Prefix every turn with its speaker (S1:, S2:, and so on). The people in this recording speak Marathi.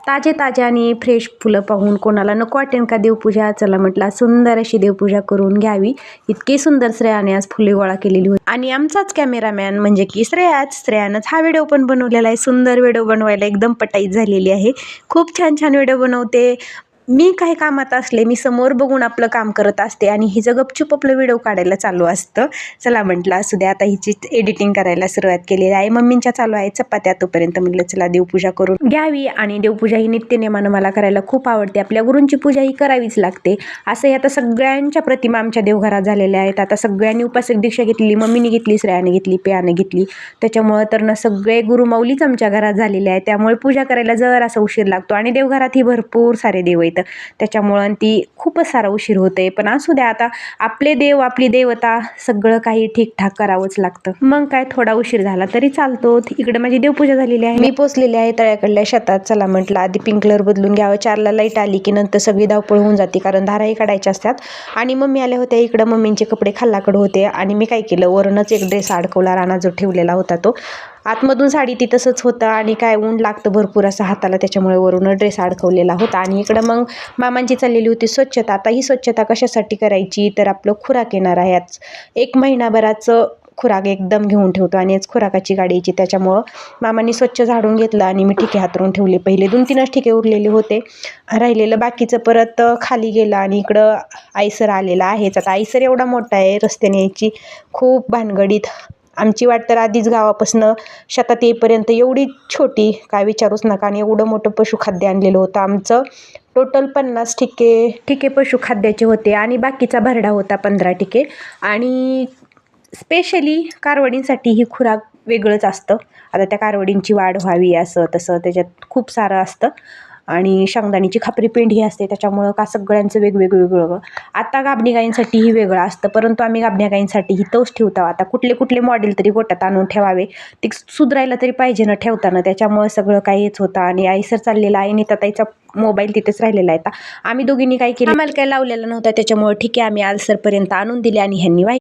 S1: ताजे ताजे आणि फ्रेश फुलं पाहून कोणाला नको वाटेल का देवपूजा? चला म्हटलं सुंदर अशी देवपूजा करून घ्यावी. इतकी सुंदर श्रेयाने आज फुले गोळा केलेली होती आणि आमचाच कॅमेरामॅन म्हणजे की श्रेयानंच हा व्हिडिओ पण बनवलेला आहे. सुंदर व्हिडिओ बनवायला एकदम पटाईत झालेली आहे. खूप छान छान व्हिडिओ बनवते. मी काही कामात असले मी समोर बघून आपलं काम करत असते आणि हिचं गपचूप आपलं व्हिडिओ काढायला चालू असतं. चला म्हटलं असू द्या, आता हिची एडिटिंग करायला सुरुवात केलेली आहे. मम्मींच्या चालू आहे चपात्या, तोपर्यंत म्हटलं चला देवपूजा करून घ्यावी. आणि देवपूजा ही नित्यनेमानं मला करायला खूप आवडते. आपल्या गुरूंची पूजा ही करावीच लागते. असंही आता सगळ्यांच्या प्रतिमा आमच्या देवघरात झालेल्या आहेत. आता सगळ्यांनी उपासक दीक्षा घेतली, मम्मीने घेतली, श्रेयाने घेतली, पेयाने घेतली. त्याच्यामुळं तर ना सगळे गुरुमाऊलीच आमच्या घरात झालेले आहेत. त्यामुळे पूजा करायला जर असा उशीर लागतो आणि देवघरात ही भरपूर सारे देव आहेत. त्याच्यामुळं ती खूपच सारा उशीर होतोय. पण असू द्या, आता आपले देव आपली देवता सगळं काही ठीकठाक करावंच लागतं. मग काय थोडा उशीर झाला तरी चालतो. इकडे माझी देवपूजा झालेली आहे. मी पोचलेली आहे तळ्याकडल्या शेतात. चला म्हटलं आधी पिंक कलर बदलून घ्यावं. 4ला लाईट आली की नंतर सगळी धावपळ होऊन जाते, कारण धाराही काढायच्या असतात. आणि मम्मी आल्या होत्या इकडं. मम्मींचे कपडे खाल्लाकडे होते आणि मी काय केलं, वरूनच एक ड्रेस अडकवला. राणा जो ठेवलेला होता तो आतमधून साडी ती तसंच होतं आणि काय ऊन लागतं भरपूर असं हाताला, त्याच्यामुळे वरून ड्रेस अडकवलेला होता. आणि इकडं मग मामांची चाललेली होती स्वच्छता. आता ही स्वच्छता कशासाठी करायची, तर आपलं खुराक येणार आहे. आज 1 महिनाभराचं खुराक एकदम घेऊन ठेवतो आणि आज खुराकाची गाडी यायची. त्याच्यामुळं मामांनी स्वच्छ झाडून घेतलं आणि मी ठिके हातरून ठेवले. पहिले 2-3च ठिके उरलेले होते, राहिलेलं बाकीचं परत खाली गेलं. आणि इकडं आईसर आलेला आहेच. आता आईसर एवढा मोठा आहे, रस्त्याने यायची खूप भानगडीत. आमची वाट तर आधीच गावापासून शेतात येईपर्यंत एवढी छोटी, काय विचारूच नका. आणि एवढं मोठं पशुखाद्य आणलेलं होतं. आमचं टोटल 50 ठिके पशुखाद्याचे होते आणि बाकीचा भरडा होता 15 ठिके. आणि स्पेशली कारवडींसाठी ही खुराक वेगळंच असतं. आता त्या कारवडींची वाढ व्हावी असं तसं त्याच्यात खूप सारं असतं. आणि शेंगदाण्याची खापरी पेंड ही असते, त्याच्यामुळं का सगळ्यांचं वेगवेगळं. आता गाभणी गाईंसाठीही वेगळं असतं, परंतु आम्ही गाभण्या गाईंसाठी ही तोच ठेवतो. आता कुठले मॉडेल तरी गोट्यात आणून ठेवावे, ते सुधारायला तरी पाहिजे ना ठेवताना. त्याच्यामुळं सगळं काही हेच होतं. आणि आईसर चाललेला आहे आणि ताईचा मोबाईल तिथेच राहिलेला आहे. आम्ही दोघींनी काय केलं, आम्हाला काय लावलेला नव्हता, त्याच्यामुळे ठीक आहे आम्ही आलसरपर्यंत आणून दिले आणि ह्यांनी